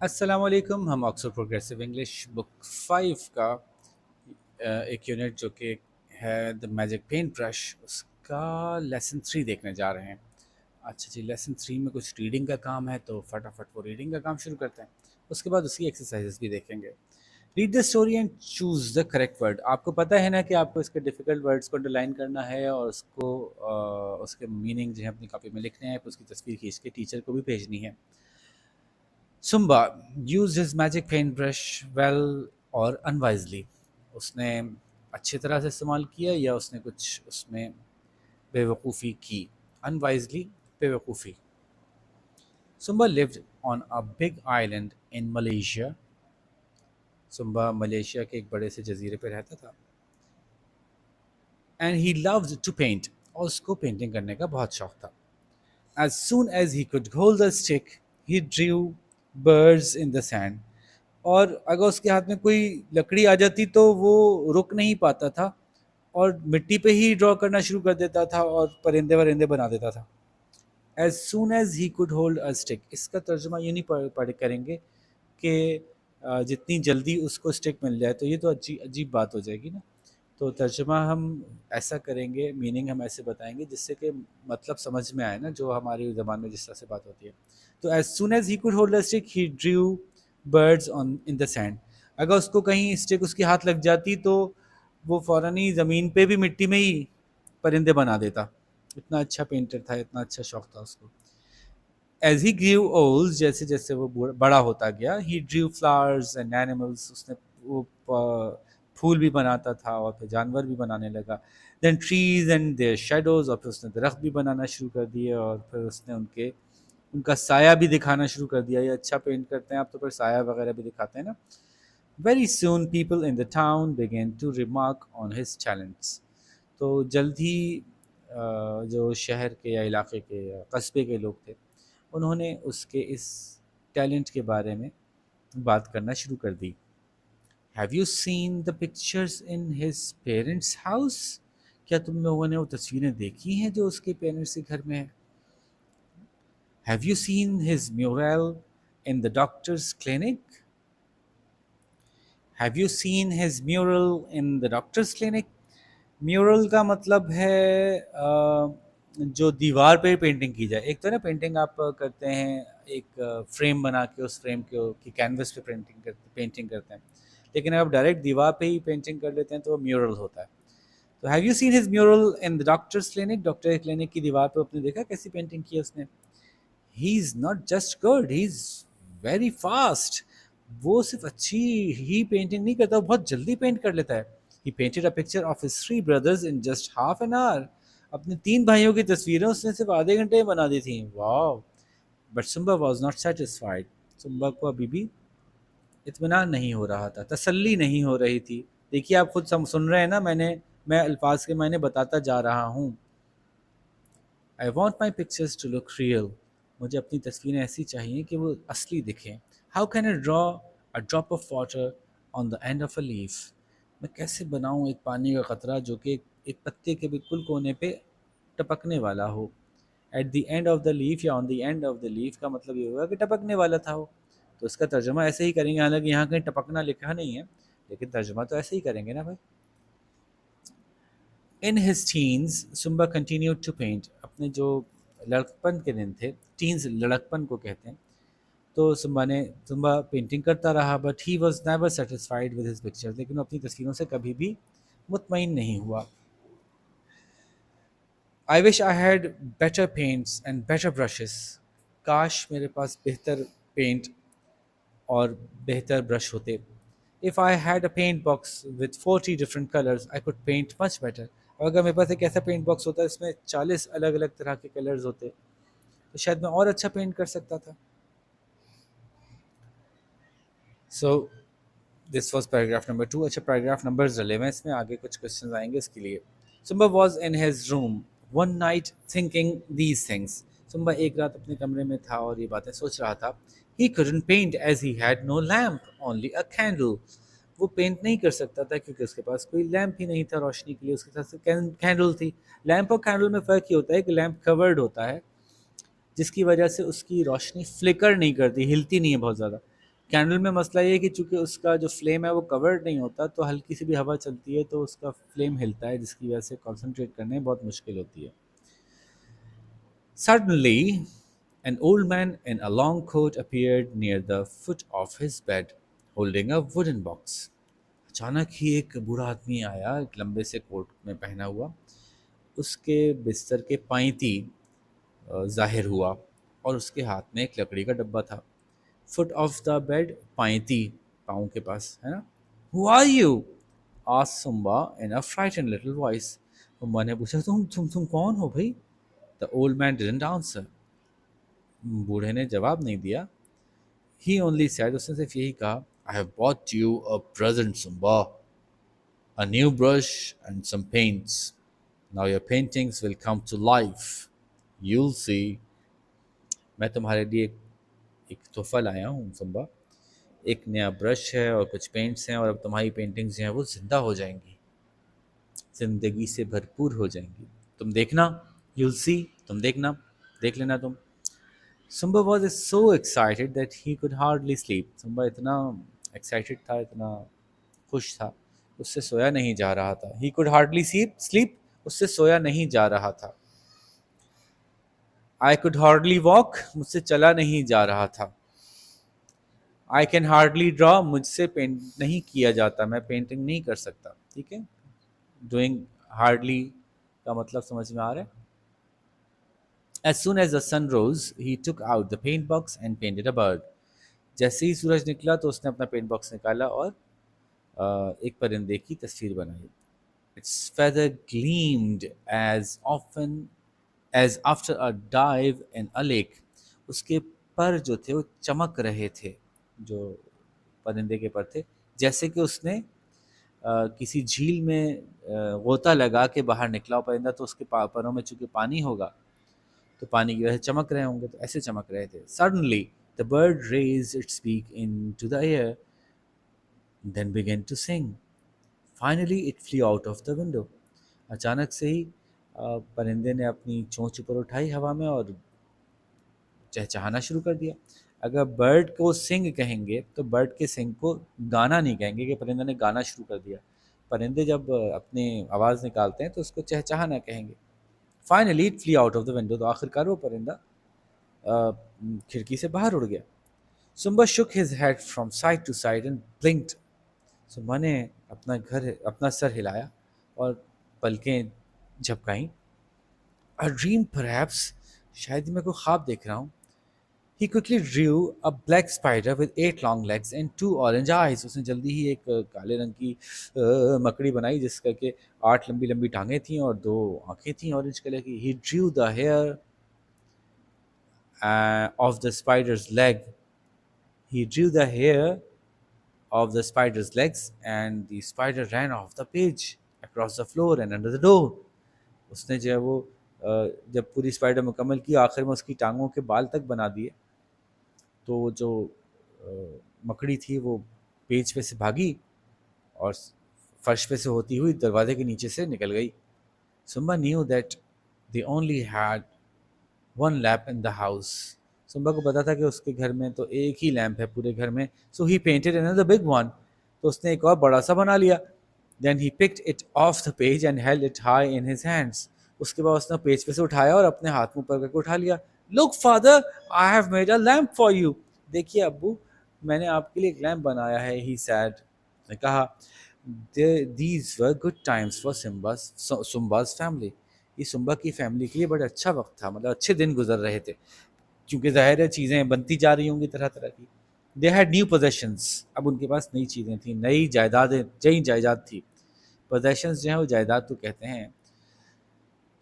السلام علیکم. ہم آکسفورڈ پروگریسو انگلش بک 5 کا ایک یونٹ جو کہ ہے دا میجک پینٹ برش، اس کا لیسن 3 دیکھنے جا رہے ہیں. اچھا جی، لیسن 3 میں کچھ ریڈنگ کا کام ہے تو فٹافٹ وہ ریڈنگ کا کام شروع کرتے ہیں. اس کے بعد اس کی ایکسرسائزز بھی دیکھیں گے. Read the story and choose the correct word. آپ کو پتہ ہے نا کہ آپ کو اس کے ڈیفیکلٹ ورڈس کو انڈرلائن کرنا ہے اور اس کو اس کے میننگ جو ہے اپنی کاپی میں لکھنے ہیں، پھر اس کی تصویر کھینچ کے ٹیچر کو بھی بھیجنی ہے. سمبا used his magic paintbrush well or unwisely. اس نے اچھی طرح سے استعمال کیا یا اس نے کچھ اس میں بے وقوفی کی. unwisely بے وقوفی. Simba lived on a big island in Malaysia. Simba Malaysia کے ایک بڑے سے جزیرے پہ رہتا تھا. and he loved to paint. اور اس کو پینٹنگ کرنے کا بہت شوق تھا. As soon as he could hold the stick, he drew birds in the sand. اور اگر اس کے ہاتھ میں کوئی لکڑی آ جاتی تو وہ رک نہیں پاتا تھا اور مٹی پہ ہی ڈرا کرنا شروع کر دیتا تھا اور پرندے ورندے بنا دیتا تھا. As soon as he could hold a stick. اس کا ترجمہ یہ نہیں پڑھ کریں گے کہ جتنی جلدی اس کو اسٹک مل جائے، تو یہ تو عجیب بات ہو جائے گی نا. تو ترجمہ ہم ایسا کریں گے، میننگ ہم ایسے بتائیں گے جس سے کہ مطلب سمجھ میں آئے نا، جو ہماری زبان میں جس طرح سے بات ہوتی ہے. تو as soon as he could hold a stick he drew birds on in the sand. اگر اس کو کہیں اسٹک اس کے ہاتھ لگ جاتی تو وہ فوراً ہی زمین پہ بھی مٹی میں ہی پرندے بنا دیتا. اتنا اچھا پینٹر تھا، اتنا اچھا شوق تھا اس کو. ایز ہی گریو اولڈ، جیسے جیسے وہ بڑا ہوتا گیا، ہی ڈریو فلاورز اینڈ اینیملس. اس نے وہ پھول بھی بناتا تھا اور پھر جانور بھی بنانے لگا. دین ٹریز اینڈ دیئر شیڈوز. اور پھر اس نے درخت بھی بنانا شروع کر دیے اور پھر اس نے ان کا سایہ بھی دکھانا شروع کر دیا. یہ اچھا پینٹ کرتے ہیں آپ تو پھر سایہ وغیرہ بھی دکھاتے ہیں نا. Very soon people in the town begin to remark on his talents. تو جلد ہی جو شہر کے یا علاقے کے یا قصبے کے لوگ تھے، انہوں نے اس کے اس ٹیلنٹ کے بارے میں بات کرنا شروع کر دی. Have you seen the pictures in his parents house. کیا تم لوگوں نے وہ تصویریں دیکھی ہیں جو اس کے پیرنٹس کے گھر میں ہیں؟ Have you seen his mural in the doctor's clinic. Have you seen his mural in the doctor's clinic. Mural کا مطلب ہے جو دیوار پہ پینٹنگ کی جائے. ایک تو نا پینٹنگ آپ کرتے ہیں ایک فریم بنا کے، اس فریم کی کینوس پہ پینٹنگ کرتے ہیں، لیکن اگر آپ ڈائریکٹ دیوار پہ ہی پینٹنگ کر لیتے ہیں تو وہ میورل ہوتا ہے. تو have you seen his mural in the doctor's clinic. Doctor clinic کی دیوار پہ آپ نے دیکھا کیسی پینٹنگ کی ہے اس نے. He is not just good, he is very fast. وہ صرف اچھی ہی پینٹنگ نہیں کرتا، وہ بہت جلدی پینٹ کر لیتا ہے. He painted a picture of his 3 brothers in just half an hour. اپنے 3 بھائیوں کی تصویریں اس نے صرف آدھے گھنٹے میں بنا دی تھیں. Wow. But Simba was not satisfied. Simba کو ابھی بھی اطمینان نہیں ہو رہا تھا، تسلی نہیں ہو رہی تھی. دیکھیے آپ خود سن رہے ہیں نا، میں الفاظ کے معنی بتاتا جا رہا ہوں. I want my pictures to look real. مجھے اپنی تصویریں ایسی چاہیے کہ وہ اصلی دکھیں. How can I draw a drop of water on the end of a leaf? میں کیسے بناؤں ایک پانی کا قطرہ جو کہ ایک پتے کے بالکل کونے پہ ٹپکنے والا ہو. At the end of the leaf یا on the end of the leaf کا مطلب یہ ہوگا کہ ٹپکنے والا تھا وہ. تو اس کا ترجمہ ایسے ہی کریں گے، حالانکہ یہاں کہیں ٹپکنا لکھا نہیں ہے، لیکن ترجمہ تو ایسے ہی کریں گے نا بھائی. In his teens, Sumba continued to paint. اپنے جو لڑکپن کے دن تھے، ٹینز لڑکپن کو کہتے ہیں، تو سمبا پینٹنگ کرتا رہا. But he was never satisfied with his picture. لیکن وہ اپنی تصویروں سے کبھی بھی مطمئن نہیں ہوا. I wish I had better paints and better brushes. کاش میرے پاس بہتر پینٹ اور بہتر برش ہوتے. If I had a paint box with 40 different colors, I could paint much better. اور اگر میرے پاس ایک ایسا پینٹ باکس ہوتا ہے اس میں 40 الگ الگ طرح کے کلرز ہوتے تو شاید میں اور اچھا پینٹ کر سکتا تھا. سو دس واز پیراگراف نمبر 2. اچھا پیراگراف نمبرز ڈلے ہوئے ہیں اس میں، آگے کچھ کوشچنز آئیں گے اس کے لیے. Simba was in his room one night thinking these things. Simba ایک رات اپنے کمرے میں تھا اور یہ باتیں سوچ رہا تھا. He couldn't paint as he had no lamp, only a candle. وہ پینٹ نہیں کر سکتا تھا کیونکہ اس کے پاس کوئی لیمپ ہی نہیں تھا روشنی کے لیے، اس کے ساتھ کینڈل تھی. لیمپ اور کینڈل میں فرق یہ ہوتا ہے کہ لیمپ کورڈ ہوتا ہے جس کی وجہ سے اس کی روشنی فلکر نہیں کرتی، ہلتی نہیں ہے بہت زیادہ. کینڈل میں مسئلہ یہ ہے کہ چونکہ اس کا جو فلیم ہے وہ کورڈ نہیں ہوتا، تو ہلکی سی بھی ہوا چلتی ہے تو اس کا فلیم ہلتا ہے، جس کی وجہ سے کنسنٹریٹ کرنے میں بہت مشکل ہوتی ہے. Suddenly, an old man in a long coat appeared near the foot of his bed, holding a wooden box. اچانک ہی ایک بوڑھا آدمی آیا، ایک لمبے سے کوٹ میں پہنا ہوا، اس کے بستر کے پائیں ظاہر ہوا اور اس کے ہاتھ میں ایک لکڑی کا ڈبہ تھا. فٹ آف دا بیڈ، پائیں پاؤں کے پاس ہے نا. Who are you? asked Sumba in a frightened little voice. سمبا نے پوچھا تم کون ہو بھائی؟ The old man didn't answer. بوڑھے نے جواب نہیں دیا. He only said, اس نے صرف یہی کہا, I have bought you a present, Sumba. A new brush and some paints. Now your paintings will come to life. You'll see. میں تمہارے لیے ایک تحفہ لایا ہوں سمبا. ایک نیا برش ہے اور کچھ پینٹس ہیں، اور اب تمہاری پینٹنگز جو ہیں وہ زندہ ہو جائیں گی، زندگی سے بھرپور ہو جائیں گی. تم دیکھنا. You'll see. تم دیکھنا، دیکھ لینا تم. Sumba was so excited that he could hardly sleep. Sumba اتنا excited تھا، اتنا خوش تھا، اس سے سویا نہیں جا رہا تھا. He could hardly sleep. اس سے سویا نہیں جا رہا تھا. I could hardly walk. مجھ سے چلا نہیں جا رہا تھا. I can hardly draw. مجھ سے پینٹ نہیں کیا جاتا، میں پینٹنگ نہیں کر سکتا. ٹھیک ہے، doing hardly کا مطلب سمجھ میں آ رہا ہے. As soon as the sun rose, he took out the paint box and painted a bird. جیسے ہی سورج نکلا تو اس نے اپنا پینٹ باکس نکالا اور ایک پرندے کی تصویر بنائی. Its feather gleamed as often as after a dive in a lake. اس کے پر جو تھے وہ چمک رہے تھے، جو پرندے کے پر تھے، جیسے کہ اس نے کسی جھیل میں غوطہ لگا کے باہر نکلا ہو پرندہ، تو اس کے پروں میں چونکہ پانی ہوگا تو پانی کی وجہ سے چمک رہے ہوں گے، تو ایسے چمک رہے تھے. Suddenly the bird raised its beak into the air, then began to sing. Finally it flew out of the window. اچانک سے ہی پرندے نے اپنی چونچ اوپر اٹھائی ہوا میں اور چہچہانا شروع کر دیا. اگر برڈ کو سنگ کہیں گے تو برڈ کے سنگ کو گانا نہیں کہیں گے کہ پرندہ نے گانا شروع کر دیا. پرندے جب اپنی آواز نکالتے ہیں تو اس کو چہچہانا کہیں گے. Finally it fully out of the window. تو آخر کار وہ پرندہ کھڑکی سے باہر اڑ گیا. Simba shook his head from side to side and blinked. Simba نے اپنا سر ہلایا اور پلکیں جھپکائیں. A dream perhaps, شاید میں کوئی خواب دیکھ رہا ہوں. He quickly drew a black spider with 8 long legs and 2 orange eyes. اس نے جلدی ہی ایک کالے رنگ کی مکڑی بنائی جس کا کہ 8 لمبی لمبی ٹانگیں تھیں اور 2 آنکھیں تھیں اورنج کلر کی. He drew the hair of the spider's leg. He drew the hair of the spider's legs and the spider ran off the page across the floor and under the door. اس نے جو ہے وہ جب پوری spider مکمل کی، آخر میں اس کی ٹانگوں کے بال تک بنا دیے، تو وہ جو مکڑی تھی وہ پیج پہ سے بھاگی اور فرش پہ سے ہوتی ہوئی دروازے کے نیچے سے نکل گئی. سمبا knew that they only had one lamp in the house. سمبا کو پتا تھا کہ اس کے گھر میں تو ایک ہی لیمپ ہے پورے گھر میں. So he painted another big one. تو اس نے ایک اور بڑا سا بنا لیا. Then he picked it off the page and held it high in his hands. اس کے بعد اس نے پیج پہ سے اٹھایا اور اپنے ہاتھ میں کر کے اٹھا لیا. Look father, I have made a lamp for you. دیکھیے ابو، میں نے آپ کے لیے ایک لیمپ بنایا ہے. He said. نے کہا. These were good times for Sumba's family. یہ سمبا کی فیملی کے لیے بڑا اچھا وقت تھا، مطلب اچھے دن گزر رہے تھے، کیونکہ ظاہر ہے چیزیں بنتی جا رہی ہوں گی طرح طرح کی. They had new possessions. اب ان کے پاس نئی چیزیں تھیں، نئی جائیداد تھی. possessions جو ہیں وہ جائیداد تو کہتے ہیں.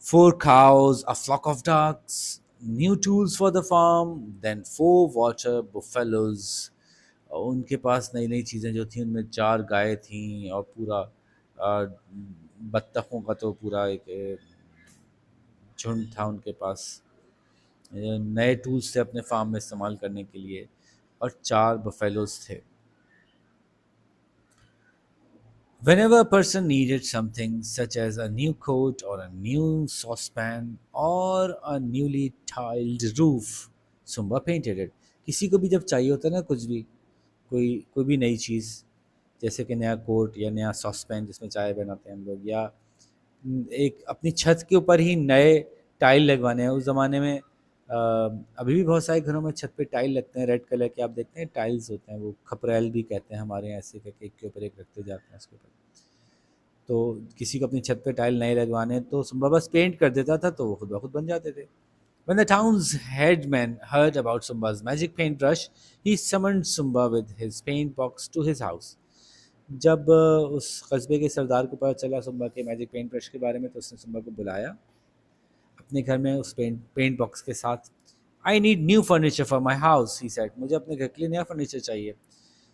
4 cows, a flock of ducks, new tools for the farm, then 4 water buffaloes. ان کے پاس نئی نئی چیزیں جو تھیں، ان میں 4 گائے تھیں اور پورا بطخوں کا تو پورا ایک جھنڈ تھا ان کے پاس. نئے ٹولز تھے اپنے فارم میں استعمال کرنے کے لیے، اور 4 بفیلوز تھے. Whenever a person needed something such as a new coat or a new saucepan or a newly tiled roof, Sumba painted it. کسی کو بھی جب چاہیے ہوتا ہے نا کچھ بھی، کوئی بھی نئی چیز، جیسے کہ نیا کوٹ یا نیا ساس پین جس میں چائے بناتے ہیں ہم لوگ، یا ایک اپنی چھت کے اوپر ہی نئے ٹائل لگوانے ہیں. اس زمانے میں ابھی بھی بہت سارے گھروں میں چھت پہ ٹائل لگتے ہیں ریڈ کلر کے، آپ دیکھتے ہیں ٹائلز ہوتے ہیں، وہ کھپریل بھی کہتے ہیں ہمارے یہاں، ایسے کہ ایک کے اوپر ایک رکھتے جاتے ہیں اس کے اوپر. تو کسی کو اپنی چھت پہ ٹائل نئے لگوانے تو سمبا بس پینٹ کر دیتا تھا تو وہ خود بخود بن جاتے تھے. When the town's headman heard about Sumba's magic paintbrush, he summoned Sumba with his paint box to his house. جب اس قصبے کے سردار کو پتہ چلا سمبا کے میجک پینٹ برش کے بارے میں تو اس نے سمبا کو بلایا اپنے گھر میں اس پینٹ باکس کے ساتھ. I need new furniture for my house, he said. مجھے اپنے گھر کے لیے نیا فرنیچر چاہیے.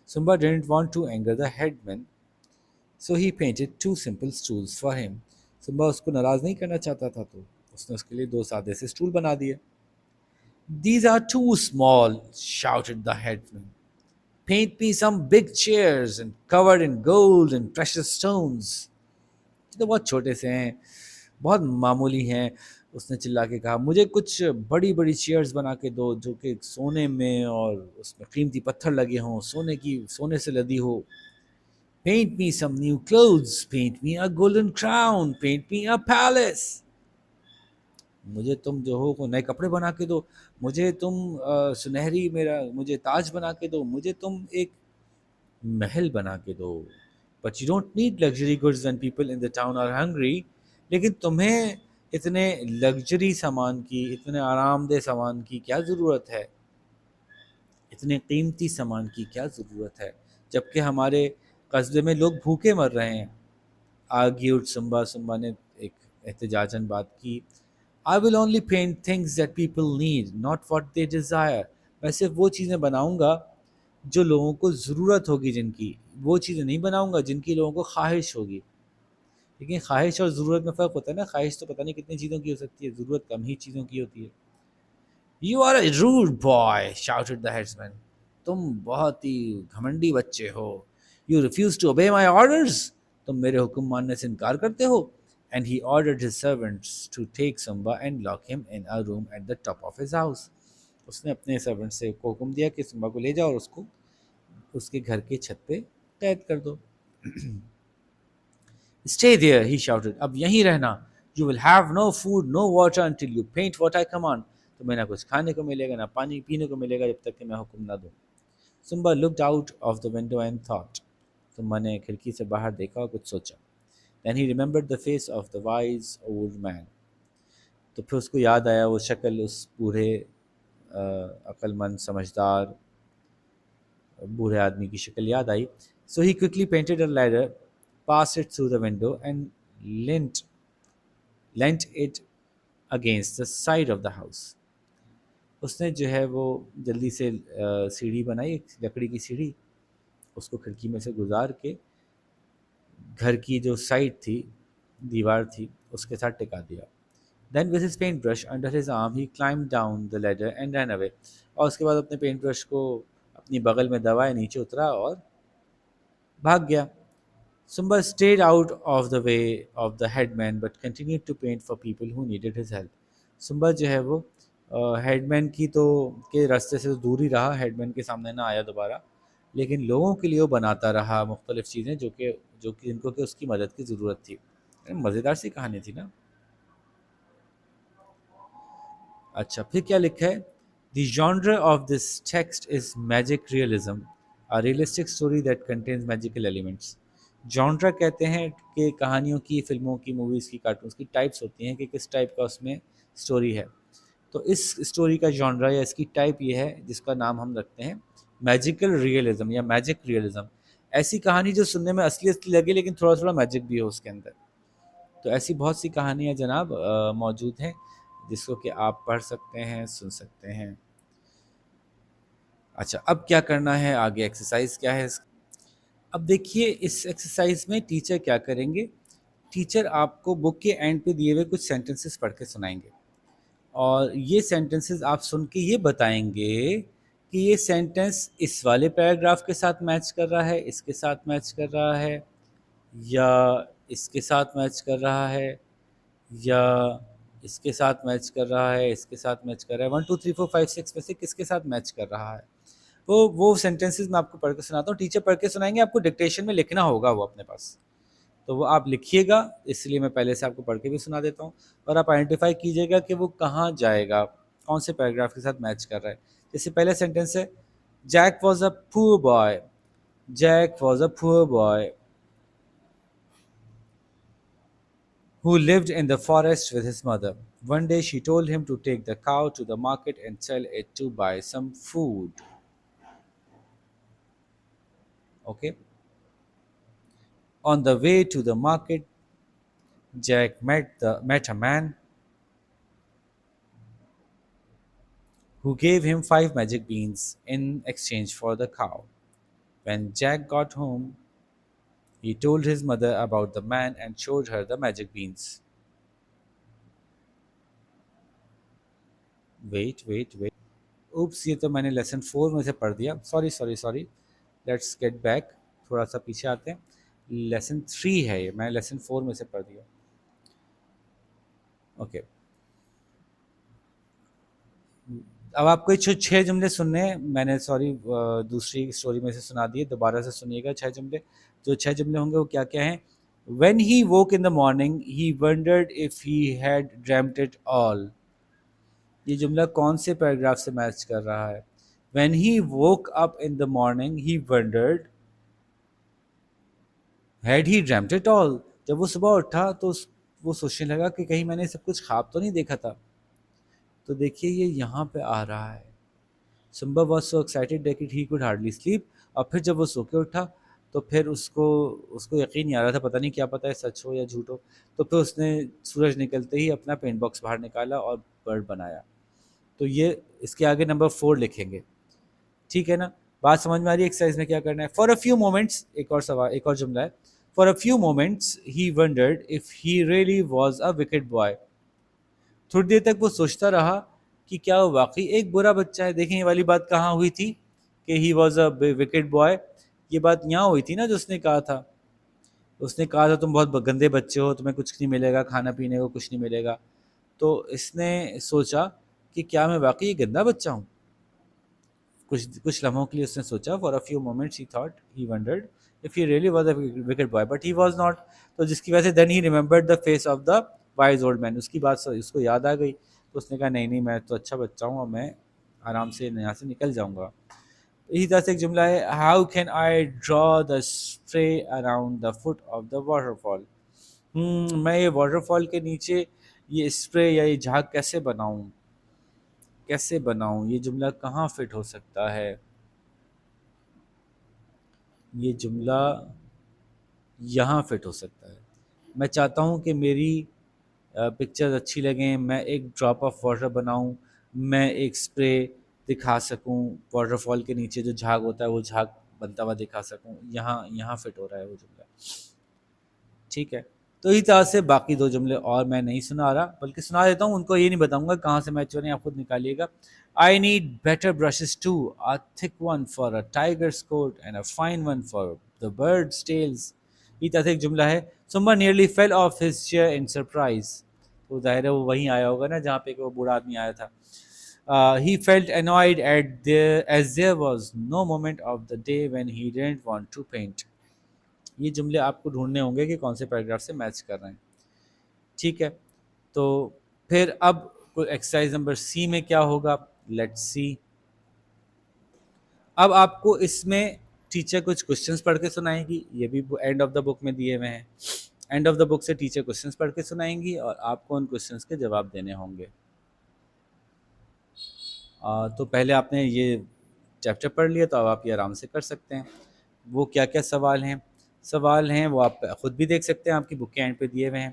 Sumba didn't want to anger the headman, so he painted two simple stools for him. سمبا اس کو ناراض نہیں کرنا چاہتا تھا تو اس نے اس کے لیے 2 سادے سے اسٹول بنا دیے. These are too small, shouted the headman. Paint me some big chairs and covered in gold and precious stones. یہ تو بہت چھوٹے سے ہیں، بہت معمولی ہیں. اس نے چلا کے کہا مجھے کچھ بڑی بڑی چیئرز بنا کے دو جو کہ سونے میں اور اس میں قیمتی پتھر لگے ہوں، سونے سے لدی ہو. Paint me some new clothes, paint me a golden crown, paint me a palace. مجھے تم جو ہو نئے کپڑے بنا کے دو، مجھے تم سنہری مجھے تاج بنا کے دو، مجھے تم ایک محل بنا کے دو. But you don't need luxury goods when people in the town are hungry. لیکن تمہیں اتنے لگژری سامان کی، اتنے آرام دہ سامان کی کیا ضرورت ہے، اتنے قیمتی سامان کی کیا ضرورت ہے، جبکہ ہمارے قصبے میں لوگ بھوکے مر رہے ہیں. Argued سمبا نے ایک احتجاجاً بات کی. I will only paint things that people need, not what they desire. میں صرف وہ چیزیں بناؤں گا جو لوگوں کو ضرورت ہوگی، جن کی وہ چیزیں نہیں بناؤں گا جن کی لوگوں کو خواہش ہوگی. لیکن خواہش اور ضرورت میں فرق ہوتا ہے نا، خواہش تو پتہ نہیں کتنی چیزوں کی ہو سکتی ہے، ضرورت کم ہی چیزوں کی ہوتی ہے. You are a rude boy, shouted the headsman. تم بہت ہی گھمنڈی بچے ہو. You refuse to obey my orders. تم میرے حکم ماننے سے انکار کرتے ہو. And he ordered his servants to take Sumba and lock him in a room at the top of his house. اس نے اپنے سرونٹ سے کو حکم دیا کہ سمبا کو لے جاؤ اور اس کو اس کے گھر کے چھت پہ قید کر دو. Stay there, he shouted. اب یہیں رہنا. You will have no food, no water until you paint what I command. تمہیں نہ کچھ کھانے کو ملے گا نہ پانی پینے کو ملے گا جب تک کہ میں حکم نہ دوں. Sumba looked out of the window and thought. سمبا نے کھڑکی سے باہر دیکھا اور کچھ سوچا. Then he remembered the face of the wise old man. تو پھر اس کو یاد آیا وہ شکل اس بوڑھے عقل مند سمجھدار بوڑھے آدمی کی شکل یاد آئی. So he quickly painted a ladder, passed it through the window and leant it against the side of the house. اس نے جو ہے وہ جلدی سے سیڑھی بنائی، ایک لکڑی کی سیڑھی، اس کو کھڑکی میں سے گزار کے گھر کی جو سائڈ تھی، دیوار تھی، اس کے ساتھ ٹکا دیا. Then with his paintbrush under his arm he climbed down the ladder and ran away. اور اس کے بعد اپنے پینٹ برش کو اپنی بغل میں دبائے نیچے اترا اور بھاگ گیا. Sumba stayed out of the way of the headman but continued to paint for people who needed his help. Sumba جو ہے وہ ہیڈ مین کی تو کے راستے سے دور ہی رہا، ہیڈ مین کے سامنے نہ آیا دوبارہ، لیکن لوگوں کے لیے وہ بناتا رہا مختلف چیزیں جو کہ جن کو کہ اس کی مدد کی ضرورت تھی. مزیدار سی کہانی تھی نا. اچھا پھر کیا لکھا ہے؟ The genre of this text is magic realism, a realistic story that contains magical elements. Genre کہتے ہیں کہ کہانیوں کی، فلموں کی، موویز کی، کارٹونز کی ٹائپس ہوتی ہیں کہ کس ٹائپ کا اس میں سٹوری ہے. تو اس سٹوری کا جانرا یا اس کی ٹائپ یہ ہے جس کا نام ہم رکھتے ہیں میجیکل ریئلزم یا میجک ریئلزم. ایسی کہانی جو سننے میں اصلی لگے لیکن تھوڑا تھوڑا میجک بھی ہو اس کے اندر. تو ایسی بہت سی کہانیاں جناب موجود ہیں جس کو کہ آپ پڑھ سکتے ہیں، سن سکتے ہیں. اچھا اب کیا کرنا ہے آگے، ایکسرسائز کیا ہے؟ اب دیکھیے اس ایکسرسائز میں ٹیچر کیا کریں گے. ٹیچر آپ کو بک کے اینڈ پہ دیے ہوئے کچھ سینٹنسز پڑھ کے سنائیں گے اور یہ سینٹنسز آپ سن کے یہ بتائیں گے کہ یہ سینٹنس اس والے پیراگراف کے ساتھ میچ کر رہا ہے، اس کے ساتھ میچ کر رہا ہے، یا اس کے ساتھ میچ کر رہا ہے، یا اس کے ساتھ میچ کر رہا ہے، اس کے ساتھ میچ کر رہا ہے. 1 2 3 4 5 6 میں سے کس کے ساتھ میچ کر رہا ہے. وہ سینٹینسز میں آپ کو پڑھ کے سناتا ہوں. ٹیچر پڑھ کے سنائیں گے, آپ کو ڈکٹیشن میں لکھنا ہوگا وہ اپنے پاس, تو وہ آپ لکھیے گا, اس لیے میں پہلے سے آپ کو پڑھ کے بھی سنا دیتا ہوں, اور آپ آئیڈینٹیفائی کیجیے گا کہ وہ کہاں جائے گا, کون سے پیراگراف کے ساتھ میچ کر رہا ہے. جیسے پہلا سینٹینس ہے, جیک واز اے پور بوائے, جیک واز اے پور boy who lived in the forest with his mother. One day she told him to take the cow to the market and sell it to buy some food. Okay. On the way to the market, Jack met a man who gave him 5 magic beans in exchange for the cow. When Jack got home, he told his mother about the man and showed her the magic beans. Wait. Oops, یہ تو میں نے lesson 4 میں سے پڑھ دیا. Sorry. Let's get back. تھوڑا سا پیچھے آتے ہیں. لیسن 3 ہے یہ, میں نے لیسن 4 میں سے پڑھ دیا. اوکے. اب آپ کو 6 جملے سننے ہیں, میں نے دوسری اسٹوری میں سے سنا دیے, دوبارہ سے سنیے گا 6 جملے. جو 6 جملے ہوں گے وہ کیا کیا ہیں. When he woke in the morning, he wondered if he had dreamt it all. یہ جملہ کون سے پیراگراف سے میچ کر رہا ہے. When he woke up in the morning, he wondered, had he dreamt it all. جب وہ صبح اٹھا تو وہ سوچنے لگا کہ کہیں میں نے سب کچھ خواب تو نہیں دیکھا تھا. تو دیکھیے یہ یہاں پہ آ رہا ہے. Simba was so excited that he could hardly sleep. اور پھر جب وہ سو کے اٹھا تو پھر اس کو یقین نہیں آ رہا تھا, پتہ نہیں کیا پتہ ہے سچ ہو یا جھوٹ ہو. تو پھر اس نے سورج نکلتے ہی اپنا پینٹ باکس باہر نکالا اور برڈ بنایا. تو یہ اس کے آگے نمبر 4 لکھیں گے, ٹھیک ہے نا. بات سمجھ میں آ رہی ہے ایکسرسائز میں کیا کرنا ہے. فار اے فیو مومنٹس, ایک اور جملہ ہے. For a few moments he wondered if he really was a worked boy. تھوڑی دیر تک وہ سوچتا رہا کہ کیا وہ واقعی ایک برا بچہ ہے. دیکھیں یہ والی بات کہاں ہوئی تھی کہ ہی واز اے وکڈ بوائے, یہ بات یہاں ہوئی تھی نا جو اس نے کہا تھا. اس نے کہا تھا تم بہت گندے بچے ہو, تمہیں کچھ نہیں ملے گا, کھانا پینے کو کچھ نہیں ملے گا. تو اس نے سوچا کہ کیا میں واقعی گندا بچہ ہوں. کچھ لمحوں کے لیے اس نے سوچا. For a few moments he thought, he wondered if he really was a wicked boy, but he was not. تو جس کی وجہ سے then he remembered the face of the wise old man. اس کی بات اس کو یاد آ گئی, تو اس نے کہا نہیں میں تو اچھا بچہ ہوں اور میں آرام سے یہاں سے نکل جاؤں گا. اسی طرح سے ایک جملہ ہے, how can I draw the spray around the foot of the waterfall. میں یہ واٹر فال کے نیچے یہ اسپرے یا یہ جھاگ کیسے بناؤں. یہ جملہ کہاں فٹ ہو سکتا ہے. یہ جملہ یہاں فٹ ہو سکتا ہے. میں چاہتا ہوں کہ میری پکچرز اچھی لگیں, میں ایک ڈراپ آف واٹر بناؤں, میں ایک اسپرے دکھا سکوں واٹر فال کے نیچے جو جھاگ ہوتا ہے وہ جھاگ بنتا ہوا دکھا سکوں. یہاں فٹ ہو رہا ہے وہ جملہ, ٹھیک ہے. تو اسی طرح سے باقی 2 جملے اور میں نہیں سنا رہا, بلکہ سنا دیتا ہوں. ان کو یہ نہیں بتاؤں گا کہاں سے میچ ہو رہے ہیں, آپ خود نکالیے گا. I need better brushes too, a thick one for a tiger's coat and a fine one for the bird's tails. یہ طرح سے ایک جملہ ہے, Sumba nearly fell off his chair in surprise. تو ظاہر ہے وہ وہیں آیا ہوگا نا جہاں پہ وہ بوڑھا آدمی آیا تھا. He felt annoyed as there was no moment of the day when he didn't want to paint. یہ جملے آپ کو ڈھونڈنے ہوں گے کہ کون سے پیراگراف سے میچ کر رہے ہیں, ٹھیک ہے. تو پھر اب ایکسرسائز نمبر سی میں کیا ہوگا, لیٹس سی. اب آپ کو اس میں ٹیچر کچھ کوشچنس پڑھ کے سنائیں گی, یہ بھی اینڈ آف دا بک میں دیے ہوئے ہیں. اینڈ آف دا بک سے ٹیچر کوشچنس پڑھ کے سنائیں گی اور آپ کو ان کوشچنس کے جواب دینے ہوں گے. تو پہلے آپ نے یہ چیپٹر پڑھ لیا, تو اب آپ یہ آرام سے کر سکتے ہیں. وہ کیا کیا سوال ہیں وہ آپ خود بھی دیکھ سکتے ہیں, آپ کی بک کے اینڈ پہ دیے ہوئے ہیں.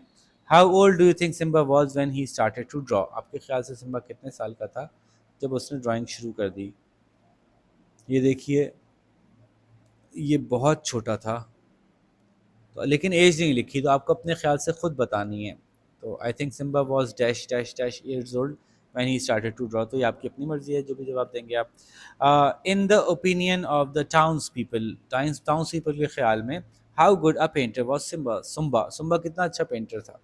How old do you think Simba was when he started to draw. آپ کے خیال سے سمبا کتنے سال کا تھا جب اس نے ڈرائنگ شروع کر دی. یہ دیکھیے یہ بہت چھوٹا تھا, لیکن ایج نہیں لکھی, تو آپ کو اپنے خیال سے خود بتانی ہے. تو I think Simba was dash dash dash years old when he started to draw. تو یہ آپ کی اپنی مرضی ہے جو بھی جواب دیں گے آپ. in the opinion of the townspeople کے خیال میں how good a painter was Sumba کتنا اچھا پینٹر تھا.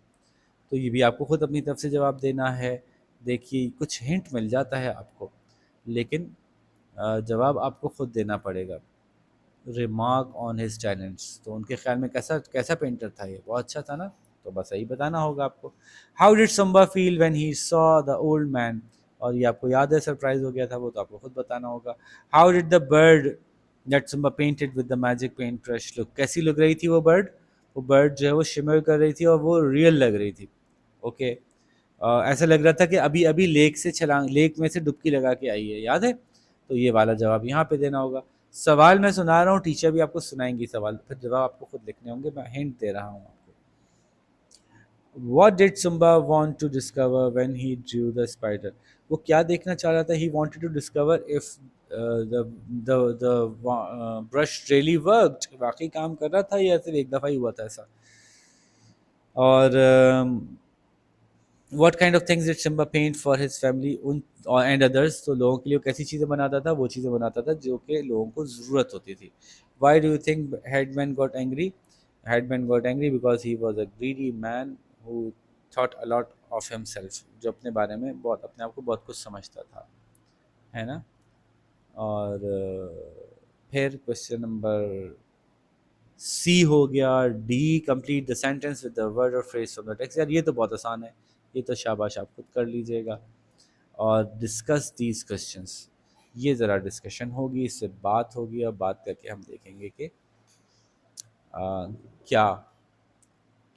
تو یہ بھی آپ کو خود اپنی طرف سے جواب دینا ہے. دیکھیے کچھ ہنٹ مل جاتا ہے آپ کو, لیکن جواب آپ کو خود دینا پڑے گا. ریمارک آن ہز ٹیلنٹس, تو ان کے خیال میں کیسا پینٹر تھا یہ, بہت اچھا تھا نا, تو بس یہی بتانا ہوگا آپ کو. How did سمبا feel when he سا دا اولڈ مین, اور یہ آپ کو یاد ہے سرپرائز ہو گیا تھا وہ, تو آپ کو خود بتانا ہوگا. How did the bird that Simba painted with the magic paint brush look, کیسی لگ رہی تھی وہ برڈ, وہ برڈ جو ہے وہ شمر کر رہی تھی اور وہ ریئل لگ رہی تھی. اوکے, ایسا لگ رہا تھا کہ ابھی ابھی لیک میں سے ڈبکی لگا کے آئی ہے, یاد ہے. تو یہ والا جواب یہاں پہ دینا ہوگا. سوال میں سنا رہا ہوں, ٹیچر بھی آپ کو سنائیں گی سوال, پھر جواب آپ کو خود لکھنے ہوں گے, میں ہنٹ دے رہا ہوں آپ کو. What did Simba want to discover when he drew the spider, وہ کیا دیکھنا چاہ رہا تھا, he wanted to discover if brush really worked, واقعی کام کر رہا تھا یا صرف ایک دفعہ ہی ہوا تھا ایسا. اور what kind of things did Simba paint for his family and others, تو لوگوں کے لیے کیسی چیزیں بناتا تھا, وہ چیزیں بناتا تھا جو کہ لوگوں کو ضرورت ہوتی تھی. Why do you think head man got angry, head man got angry because he was a greedy man who thought a lot of himself, جو اپنے بارے میں بہت, اپنے آپ کو بہت کچھ سمجھتا تھا, ہے نا. اور پھر کوشچن نمبر سی ہو گیا, D complete the sentence with the word اور فریز فرام دا ٹیکسٹ. یار یہ تو بہت آسان ہے, یہ تو شاباش آپ خود کر لیجیے گا. اور ڈسکس دیز کوشچنس, یہ ذرا ڈسکشن ہوگی, اس سے بات ہوگی, اور بات کر کے ہم دیکھیں گے کہ کیا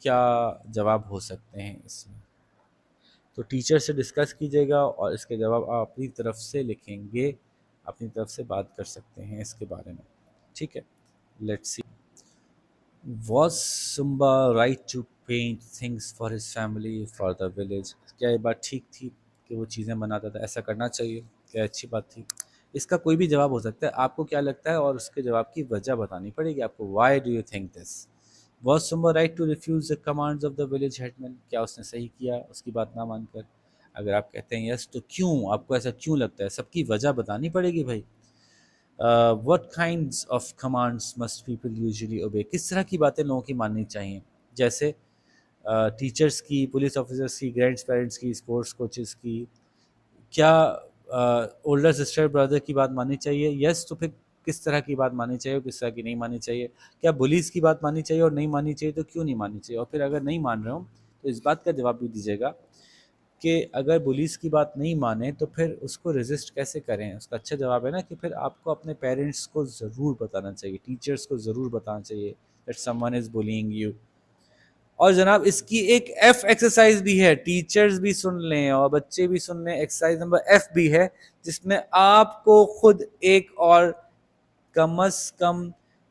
کیا جواب ہو سکتے ہیں اس میں. تو ٹیچر سے ڈسکس کیجیے گا اور اس کے جواب آپ اپنی طرف سے لکھیں گے, اپنی طرف سے بات کر سکتے ہیں اس کے بارے میں, ٹھیک ہے. Let's see. Was Simba right to paint things for his family for the village, کیا یہ بات ٹھیک تھی کہ وہ چیزیں بناتا تھا, ایسا کرنا چاہیے, کیا اچھی بات تھی. اس کا کوئی بھی جواب ہو سکتا ہے, آپ کو کیا لگتا ہے, اور اس کے جواب کی وجہ بتانی پڑے گی آپ کو. Why do you think this. Was Simba right to refuse the commands of the village headman, کیا اس نے صحیح کیا اس کی بات نہ مان کر. اگر آپ کہتے ہیں یس, تو کیوں, آپ کو ایسا کیوں لگتا ہے, سب کی وجہ بتانی پڑے گی بھائی. what kinds of commands must people usually obey, کس طرح کی باتیں لوگوں کی ماننی چاہیے, جیسے ٹیچرس کی, پولیس آفیسرس کی, گرینڈ پیرنٹس کی, اسپورٹس کوچز کی. کیا اولڈر سسٹر بردر کی بات ماننی چاہیے, یس, تو پھر کس طرح کی بات ماننی چاہیے اور کس طرح کی نہیں ماننی چاہیے. کیا بولیز کی بات ماننی چاہیے اور نہیں ماننی چاہیے, تو کیوں نہیں ماننی چاہیے. اور پھر اگر نہیں مان رہے ہوں تو اس بات کا جواب بھی دیجیے گا کہ اگر بولیز کی بات نہیں مانیں تو پھر اس کو ریزسٹ کیسے کریں. اس کا اچھا جواب ہے نا کہ پھر آپ کو اپنے پیرنٹس کو ضرور بتانا چاہیے, ٹیچرس کو ضرور بتانا چاہیے that someone is bullying you. اور جناب اس کی ایک ایف ایکسرسائز بھی ہے, ٹیچرز بھی سن لیں اور بچے بھی سن لیں, ایکسرسائز نمبر ایف بھی ہے, جس میں آپ کو خود ایک اور کم از کم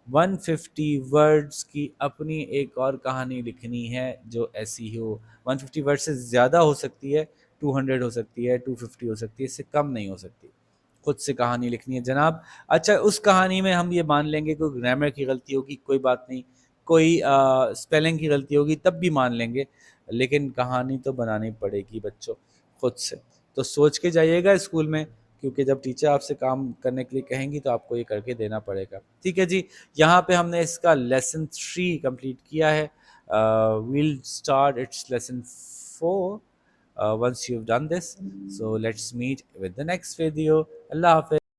150 ورڈز کی اپنی ایک اور کہانی لکھنی ہے جو ایسی ہی ہو. 150 ورڈ سے زیادہ ہو سکتی ہے, 200 ہو سکتی ہے, 250 ہو سکتی ہے, اس سے کم نہیں ہو سکتی. خود سے کہانی لکھنی ہے جناب. اچھا, اس کہانی میں ہم یہ مان لیں گے کوئی گرامر کی غلطی ہوگی, کوئی بات نہیں, کوئی اسپیلنگ کی غلطی ہوگی تب بھی مان لیں گے, لیکن کہانی تو بنانی پڑے گی بچوں خود سے. تو سوچ کے جائیے گا اسکول میں, کیونکہ جب ٹیچر آپ سے کام کرنے کے لیے کہیں گی تو آپ کو یہ کر کے دینا پڑے گا. ٹھیک ہے جی, یہاں پہ ہم نے اس کا لیسن 3 کمپلیٹ کیا ہے. We'll start its lesson 4 once you've done this. So let's meet with the next video. اللہ حافظ.